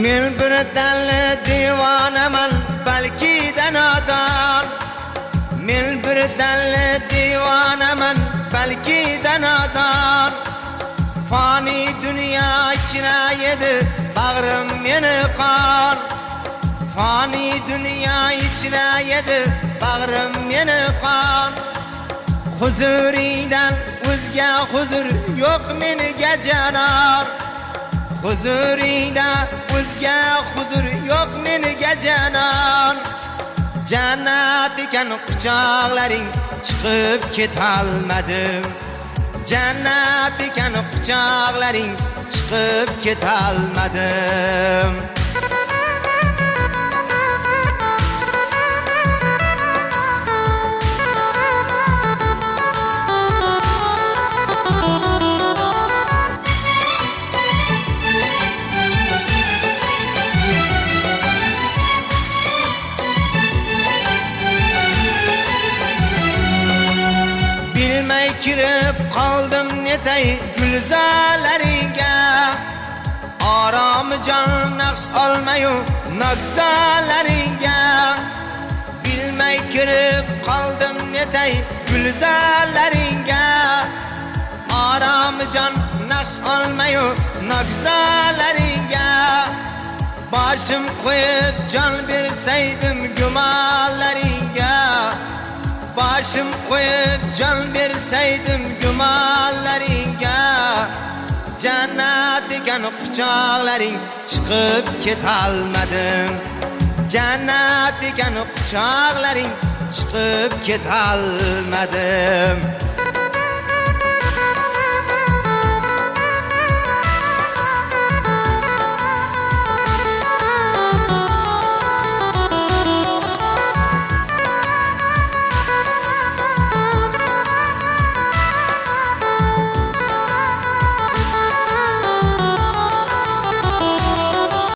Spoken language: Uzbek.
Men bir dalli divonaman, balki danodan. Men bir dalli divonaman, balki danodan. Fani dünya ichra yedi bag'rim meni qon. Fani dünya ichra yedi bag'rim meni qon. Huzuridan o'zga huzur yo'q meniga janon. Huzurida o'zga huzur yo'q meniga janon. Jannat ekan quchoqlaring, chiqib ketolmadim. Jannat ekan quchoqlaring, chiqib ketolmadim. Bilmay kirib qoldim netay gulzalaringga. Orom jon naqsh olmayu naqzalaringga. Bilmay kirib qoldim netay gulzalaringga. Orom jon naqsh olmayu naqzalaringga. Boshim qo'yib jon bersaydim gumonlaringga. Başım qo'yib jon bersaydim gumonlaringga. Jannat ekan quchoqlaring, chiqib ketolmadim. Jannat ekan quchoqlaring, chiqib ketolmadim.